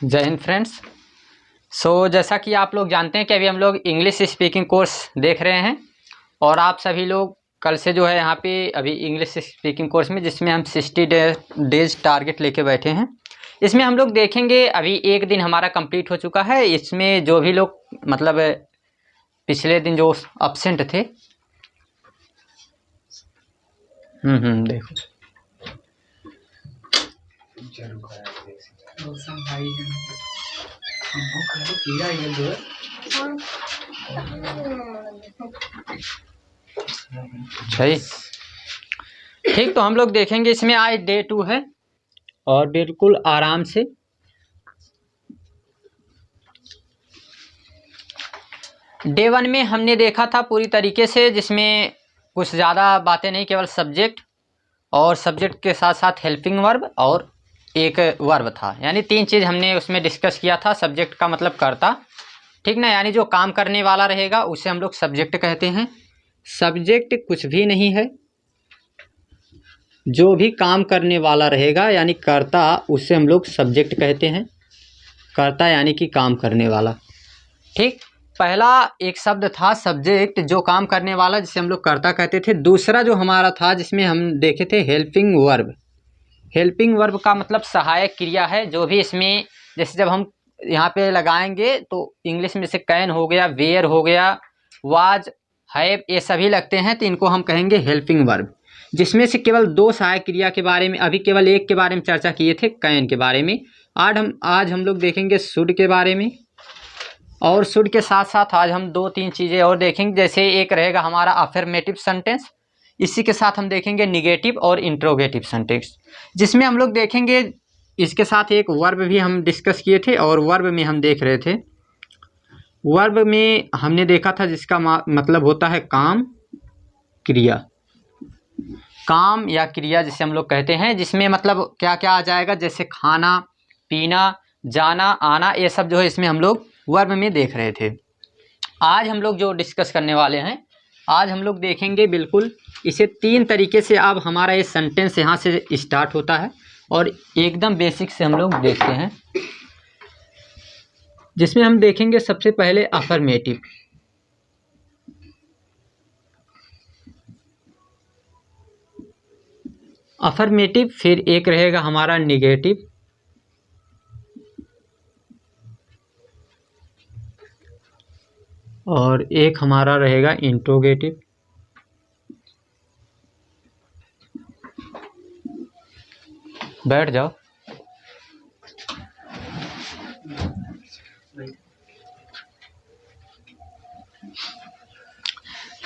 जय हिंद फ्रेंड्स। जैसा कि आप लोग जानते हैं कि अभी हम लोग इंग्लिश स्पीकिंग कोर्स देख रहे हैं और आप सभी लोग कल से जो है यहाँ पे अभी इंग्लिश स्पीकिंग कोर्स में, जिसमें हम 60 डेज टारगेट लेके बैठे हैं। इसमें हम लोग देखेंगे, अभी एक दिन हमारा कंप्लीट हो चुका है। इसमें जो भी लोग मतलब पिछले दिन जो अब्सेंट थे, देखो सही ठीक। तो हम लोग देखेंगे, इसमें आज डे 2 है और बिल्कुल आराम से डे 1 में हमने देखा था पूरी तरीके से, जिसमें कुछ ज़्यादा बातें नहीं, केवल सब्जेक्ट और सब्जेक्ट के साथ साथ हेल्पिंग वर्ब और एक वर्ब था। यानी 3 चीज़ हमने उसमें डिस्कस किया था। सब्जेक्ट का मतलब कर्ता, ठीक ना, यानी जो काम करने वाला रहेगा उसे हम लोग सब्जेक्ट कहते हैं। सब्जेक्ट कुछ भी नहीं है, जो भी काम करने वाला रहेगा यानी कर्ता, उसे हम लोग सब्जेक्ट कहते हैं। कर्ता यानी कि काम करने वाला, ठीक। पहला एक शब्द था सब्जेक्ट, जो काम करने वाला, जिसे हम लोग कर्ता कहते थे। दूसरा जो हमारा था, जिसमें हम देखे थे हेल्पिंग वर्ब। हेल्पिंग वर्ब का मतलब सहायक क्रिया है। जो भी इसमें, जैसे जब हम यहाँ पे लगाएंगे तो इंग्लिश में से कैन हो गया, वेयर हो गया, वाज, हैव, ये सभी लगते हैं, तो इनको हम कहेंगे हेल्पिंग वर्ब। जिसमें से केवल 2 सहायक क्रिया के बारे में, अभी केवल एक के बारे में चर्चा किए थे, कैन के बारे में। आज हम लोग देखेंगे शुड के बारे में, और शुड के साथ साथ आज हम 2-3 चीज़ें और देखेंगे। जैसे एक रहेगा हमारा अफर्मेटिव सेंटेंस, इसी के साथ हम देखेंगे निगेटिव और इंट्रोगेटिव सेंटेंस, जिसमें हम लोग देखेंगे इसके साथ एक वर्ब भी हम डिस्कस किए थे। और वर्ब में हम देख रहे थे, वर्ब में हमने देखा था जिसका मतलब होता है काम, क्रिया। काम या क्रिया जिसे हम लोग कहते हैं, जिसमें मतलब क्या क्या आ जाएगा, जैसे खाना, पीना, जाना, आना, ये सब जो है इसमें हम लोग वर्ब में देख रहे थे। आज हम लोग जो डिस्कस करने वाले हैं, आज हम लोग देखेंगे बिल्कुल इसे 3 तरीके से। अब हमारा ये सेंटेंस यहाँ से स्टार्ट होता है और एकदम बेसिक से हम लोग देखते हैं, जिसमें हम देखेंगे सबसे पहले अफर्मेटिव। अफर्मेटिव, फिर एक रहेगा हमारा निगेटिव, और एक हमारा रहेगा इंट्रोगेटिव। बैठ जाओ।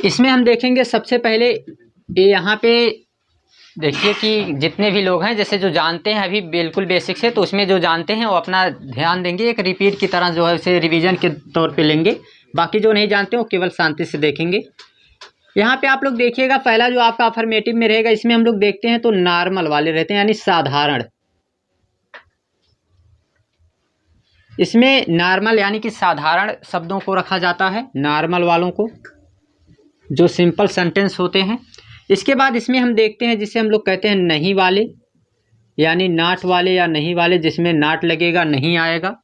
इसमें हम देखेंगे सबसे पहले ये यहाँ पे देखिए कि जितने भी लोग हैं, जैसे जो जानते हैं अभी बिल्कुल बेसिक से, तो उसमें जो जानते हैं वो अपना ध्यान देंगे, एक रिपीट की तरह जो है उसे रिवीजन के तौर पे लेंगे। बाकी जो नहीं जानते वो केवल शांति से देखेंगे। यहाँ पे आप लोग देखिएगा, पहला जो आपका अफर्मेटिव में रहेगा, इसमें हम लोग देखते हैं तो नॉर्मल वाले रहते हैं, यानी साधारण। इसमें नॉर्मल यानी कि साधारण शब्दों को रखा जाता है, नॉर्मल वालों को, जो सिंपल सेंटेंस होते हैं। इसके बाद इसमें हम देखते हैं जिसे हम लोग कहते हैं नहीं वाले, यानी नाट वाले या नहीं वाले, जिसमें नाट लगेगा, नहीं आएगा।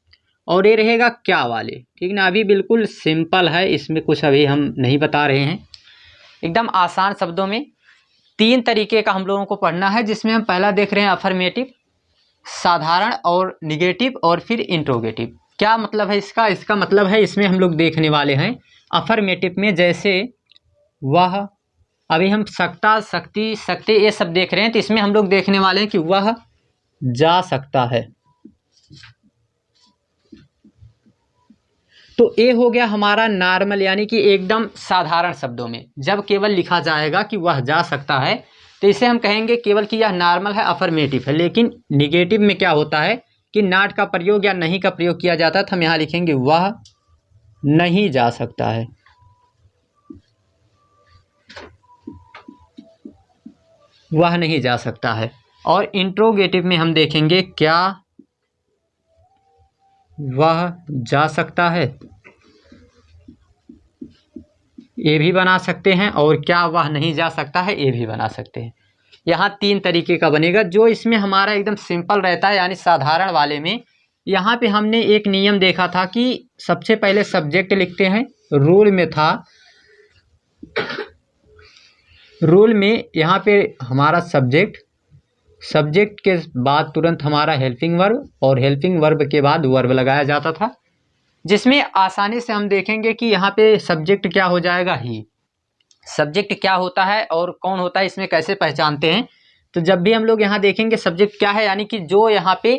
और ये रहेगा क्या वाले, ठीक ना। अभी बिल्कुल सिंपल है, इसमें कुछ अभी हम नहीं बता रहे हैं, एकदम आसान शब्दों में। 3 तरीके का हम लोगों को पढ़ना है, जिसमें हम पहला देख रहे हैं अफर्मेटिव, साधारण और निगेटिव, और फिर इंट्रोगेटिव। क्या मतलब है इसका? इसका मतलब है, इसमें हम लोग देखने वाले हैं अफर्मेटिव में, जैसे वह, अभी हम सकता, सकती, सकते, ये सब देख रहे हैं, तो इसमें हम लोग देखने वाले हैं कि वह जा सकता है। तो ये हो गया हमारा नॉर्मल, यानी कि एकदम साधारण शब्दों में। जब केवल लिखा जाएगा कि वह जा सकता है, तो इसे हम कहेंगे केवल कि यह नॉर्मल है, अफर्मेटिव है। लेकिन निगेटिव में क्या होता है कि नॉट का प्रयोग या नहीं का प्रयोग किया जाता है, तो हम यहाँ लिखेंगे वह नहीं जा सकता है। वह नहीं जा सकता है। और इंट्रोगेटिव में हम देखेंगे क्या वह जा सकता है, ये भी बना सकते हैं, और क्या वह नहीं जा सकता है, ये भी बना सकते हैं। यहाँ 3 तरीके का बनेगा। जो इसमें हमारा एकदम सिंपल रहता है, यानी साधारण वाले में यहाँ पे हमने एक नियम देखा था कि सबसे पहले सब्जेक्ट लिखते हैं। रूल में था, रूल में यहाँ पे हमारा सब्जेक्ट के बाद तुरंत हमारा हेल्पिंग वर्ब और हेल्पिंग वर्ब के बाद वर्ब लगाया जाता था, जिसमें आसानी से हम देखेंगे कि यहाँ पे सब्जेक्ट क्या हो जाएगा, ही। सब्जेक्ट क्या होता है और कौन होता है, इसमें कैसे पहचानते हैं। तो जब भी हम लोग यहाँ देखेंगे सब्जेक्ट क्या है, यानी कि जो यहाँ पे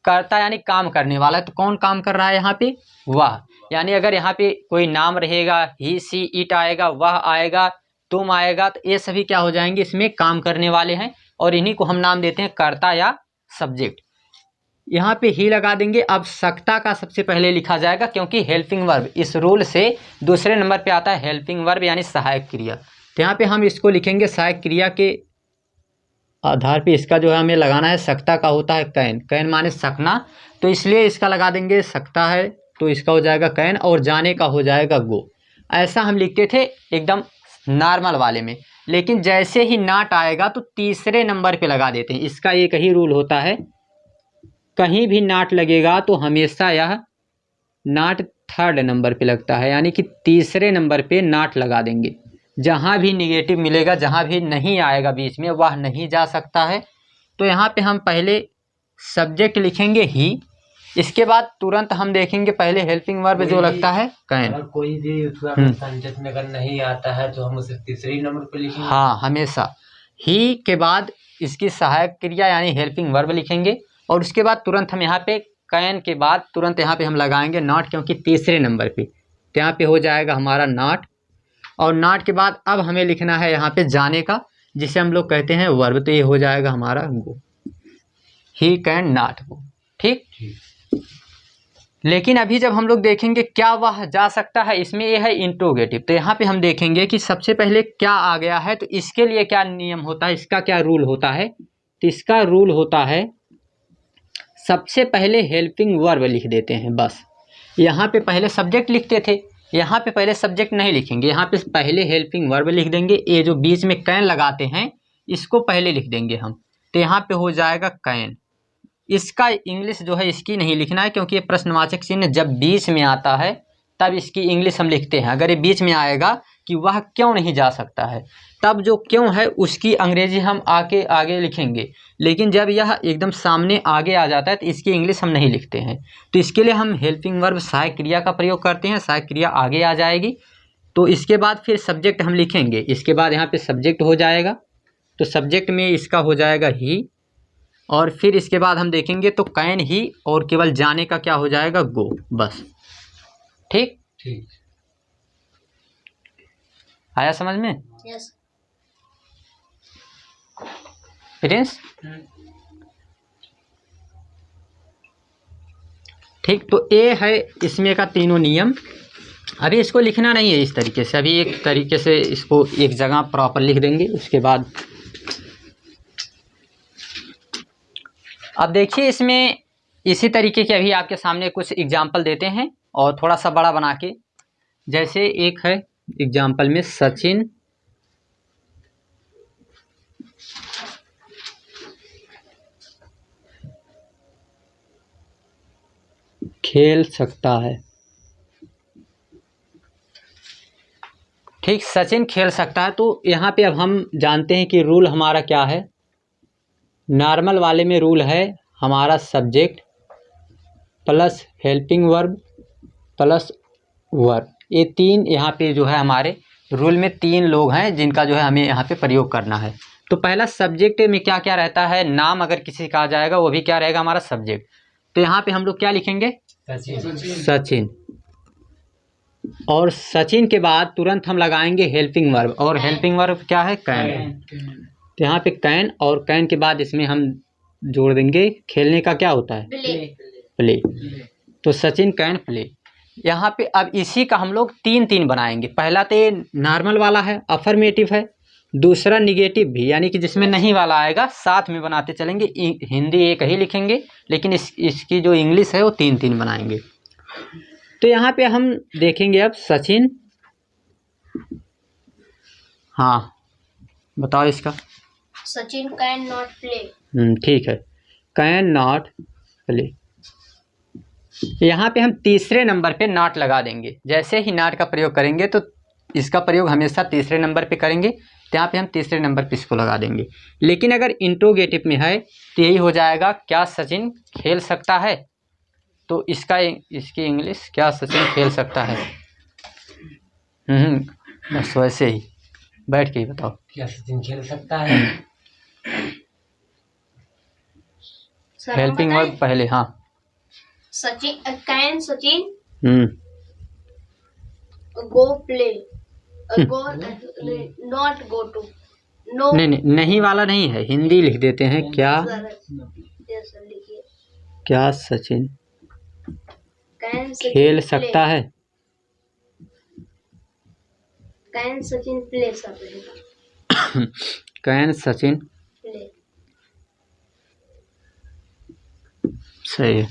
करता यानी काम करने वाला है। तो कौन काम कर रहा है यहाँ पे, वह। यानी अगर यहाँ पे कोई नाम रहेगा, ही सी इट आएगा, वह आएगा, तुम आएगा, तो ये सभी क्या हो जाएंगे, इसमें काम करने वाले हैं और इन्हीं को हम नाम देते हैं कर्ता या सब्जेक्ट। यहाँ पे ही लगा देंगे। अब सकता का सबसे पहले लिखा जाएगा, क्योंकि हेल्पिंग वर्ब इस रूल से दूसरे नंबर पे आता है, हेल्पिंग वर्ब यानी सहायक क्रिया। तो यहाँ पे हम इसको लिखेंगे सहायक क्रिया के आधार पे इसका जो है हमें लगाना है। सकता का होता है कैन, कैन माने सकना, तो इसलिए इसका लगा देंगे सकता है, तो इसका हो जाएगा कैन, और जाने का हो जाएगा गो। ऐसा हम लिखते थे एकदम नॉर्मल वाले में, लेकिन जैसे ही नाट आएगा तो तीसरे नंबर पे लगा देते हैं। इसका एक ही रूल होता है, कहीं भी नाट लगेगा तो हमेशा यह नाट थर्ड नंबर पे लगता है, यानी कि तीसरे नंबर पे नाट लगा देंगे। जहाँ भी निगेटिव मिलेगा, जहाँ भी नहीं आएगा बीच में, वह नहीं जा सकता है। तो यहाँ पे हम पहले सब्जेक्ट लिखेंगे ही, इसके बाद तुरंत हम देखेंगे पहले हेल्पिंग वर्ब जो लगता है कैन। अगर कोई भी सेंटेंस में अगर नहीं आता है तो हम उसे तीसरे नंबर पे लिखेंगे। हाँ, हमेशा ही के बाद इसकी सहायक क्रिया यानी हेल्पिंग वर्ब लिखेंगे, और उसके बाद तुरंत हम यहाँ पे कैन के बाद तुरंत यहाँ पे हम लगाएंगे नॉट, क्योंकि तीसरे नंबर पे। तो यहाँ पे हो जाएगा हमारा नॉट, और नॉट के बाद अब हमें लिखना है यहाँ पे जाने का, जिसे हम लोग कहते हैं वर्ब। तो ये हो जाएगा हमारा गो, ही कैन नॉट गो। ठीक। लेकिन अभी जब हम लोग देखेंगे क्या वह जा सकता है, इसमें ये है इंट्रोगेटिव। तो यहाँ पे हम देखेंगे कि सबसे पहले क्या आ गया है, तो इसके लिए क्या नियम होता है, इसका क्या रूल होता है। तो इसका रूल होता है सबसे पहले हेल्पिंग वर्ब लिख देते हैं बस। यहाँ पे पहले सब्जेक्ट लिखते थे, यहाँ पे पहले सब्जेक्ट नहीं लिखेंगे, यहाँ पे पहले हेल्पिंग वर्ब लिख देंगे। ये जो बीच में कैन लगाते हैं इसको पहले लिख देंगे हम। तो यहाँ पे हो जाएगा कैन। इसका इंग्लिश जो है इसकी नहीं लिखना है, क्योंकि ये प्रश्नवाचक चिन्ह जब बीच में आता है तब इसकी इंग्लिश हम लिखते हैं। अगर ये बीच में आएगा कि वह क्यों नहीं जा सकता है, तब जो क्यों है उसकी अंग्रेजी हम आगे लिखेंगे। लेकिन जब यह एकदम सामने आगे आ जाता है तो इसकी इंग्लिश हम नहीं लिखते हैं। तो इसके लिए हम हेल्पिंग वर्ब सहायक क्रिया का प्रयोग करते हैं, सहायक क्रिया आगे आ जाएगी। तो इसके बाद फिर सब्जेक्ट हम लिखेंगे, इसके बाद यहाँ पे सब्जेक्ट हो जाएगा। तो सब्जेक्ट में इसका हो जाएगा ही, और फिर इसके बाद हम देखेंगे तो कैन ही, और केवल जाने का क्या हो जाएगा गो, बस। ठीक। ठीक। आया समझ में? यस। प्रिंस? ठीक। तो ये है इसमें का तीनों नियम। अभी इसको लिखना नहीं है इस तरीके से, अभी एक तरीके से इसको एक जगह प्रॉपर लिख देंगे। उसके बाद अब देखिए इसमें इसी तरीके के अभी आपके सामने कुछ एग्जाम्पल देते हैं, और थोड़ा सा बड़ा बना के। जैसे एक है एग्जाम्पल में सचिन खेल सकता है। ठीक, सचिन खेल सकता है। तो यहाँ पे अब हम जानते हैं कि रूल हमारा क्या है। नॉर्मल वाले में रूल है हमारा subject plus helping verb plus verb. ये तीन यहाँ पे जो है हमारे रूल में तीन लोग हैं जिनका जो है हमें यहाँ पे प्रयोग करना है। तो पहला सब्जेक्ट में क्या क्या रहता है, नाम अगर किसी का आ जाएगा वो भी क्या रहेगा हमारा सब्जेक्ट। तो यहाँ पे हम लोग क्या लिखेंगे, सचिन। और सचिन के बाद तुरंत हम लगाएंगे हेल्पिंग वर्ब, और हेल्पिंग वर्ब क्या है, कैन। तो यहाँ पे कैन, और कैन के बाद इसमें हम जोड़ देंगे खेलने का क्या होता है, प्ले। तो सचिन कैन प्ले। यहाँ पे अब इसी का हम लोग तीन तीन बनाएंगे। पहला तो ये नॉर्मल वाला है, अफर्मेटिव है। दूसरा निगेटिव भी, यानी कि जिसमें नहीं वाला आएगा, साथ में बनाते चलेंगे। हिंदी एक ही लिखेंगे, लेकिन इसकी जो इंग्लिश है वो तीन तीन बनाएंगे। तो यहाँ पे हम देखेंगे अब सचिन। हाँ बताओ इसका। Sachin can not play. ठीक है, कैन नॉट प्ले। यहाँ पे हम तीसरे नंबर पे नॉट लगा देंगे। जैसे ही नॉट का प्रयोग करेंगे तो इसका प्रयोग हमेशा तीसरे नंबर पे करेंगे, तो यहाँ पे हम तीसरे नंबर पे इसको लगा देंगे। लेकिन अगर इंट्रोगेटिव में है तो यही हो जाएगा, क्या सचिन खेल सकता है। तो इसकी इंग्लिश, क्या सचिन खेल सकता है। बस वैसे ही बैठ के ही बताओ, क्या सचिन खेल सकता है। हेल्पिंग वर्ब पहले। हाँ, Sachin can Sachin go play, go not go to, no नहीं वाला नहीं है, हिंदी लिख देते हैं। क्या लिखिए, क्या सचिन कैन खेल सकता है। कैन सचिन प्ले सब रहेगा। कैन सचिन प्ले सही है।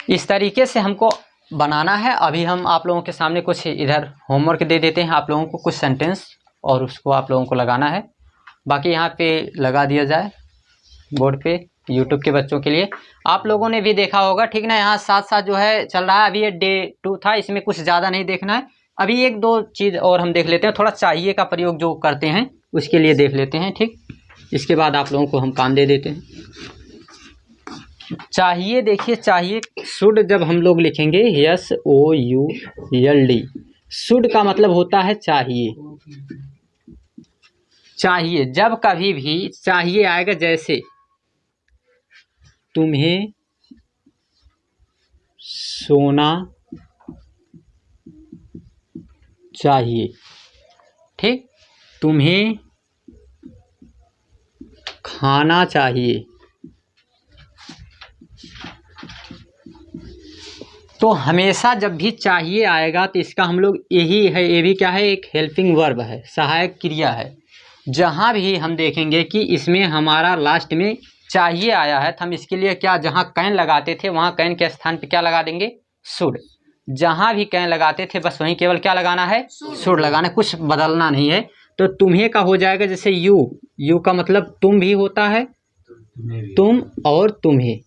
इस तरीके से हमको बनाना है। अभी हम आप लोगों के सामने कुछ इधर होमवर्क दे देते हैं आप लोगों को, कुछ सेंटेंस, और उसको आप लोगों को लगाना है। बाकी यहाँ पे लगा दिया जाए बोर्ड पे, यूट्यूब के बच्चों के लिए। आप लोगों ने भी देखा होगा, ठीक ना। यहाँ साथ साथ जो है चल रहा है। अभी ये डे 2 था, इसमें कुछ ज़्यादा नहीं देखना है। अभी 1-2 चीज़ और हम देख लेते हैं। थोड़ा चाहिए का प्रयोग जो करते हैं उसके लिए देख लेते हैं, ठीक। इसके बाद आप लोगों को हम काम दे देते हैं। चाहिए, देखिए चाहिए, शुड जब हम लोग लिखेंगे SOULD, शुड का मतलब होता है चाहिए। चाहिए, जब कभी भी चाहिए आएगा, जैसे तुम्हें सोना चाहिए, ठीक। तुम्हें खाना चाहिए। तो हमेशा जब भी चाहिए आएगा तो इसका हम लोग यही है, ये भी क्या है, एक हेल्पिंग वर्ब है, सहायक क्रिया है। जहाँ भी हम देखेंगे कि इसमें हमारा लास्ट में चाहिए आया है, तो हम इसके लिए क्या, जहाँ कैन लगाते थे वहाँ कैन के स्थान पे क्या लगा देंगे, शुड। जहाँ भी कैन लगाते थे बस वहीं केवल क्या लगाना है, शुड लगाना, कुछ बदलना नहीं है। तो तुम्हें का हो जाएगा, जैसे यू का मतलब तुम भी होता है, तुम और तुम्हें,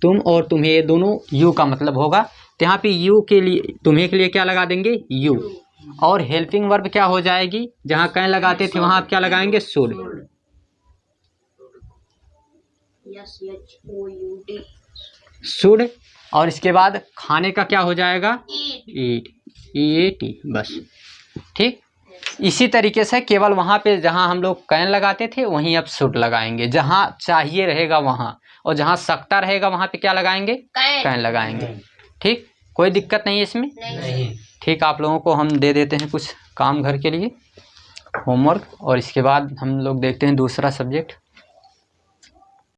तुम और तुम्हें, ये दोनों यू का मतलब होगा। तो यहाँ पे यू के लिए, तुम्हें के लिए क्या लगा देंगे, यू। और हेल्पिंग वर्ब क्या हो जाएगी, जहाँ कैन लगाते थे वहाँ आप क्या लगाएंगे, शुड। शुड। और इसके बाद खाने का क्या हो जाएगा, ईट, बस, ठीक। इसी तरीके से केवल वहाँ पे जहाँ हम लोग कैन लगाते थे वहीं अब शुड लगाएंगे। जहाँ चाहिए रहेगा वहाँ, और जहाँ सकता रहेगा वहाँ पे क्या लगाएंगे, कैन लगाएंगे, ठीक। कोई दिक्कत नहीं है इसमें, नहीं। ठीक। आप लोगों को हम दे देते हैं कुछ काम घर के लिए, होमवर्क, और इसके बाद हम लोग देखते हैं दूसरा सब्जेक्ट।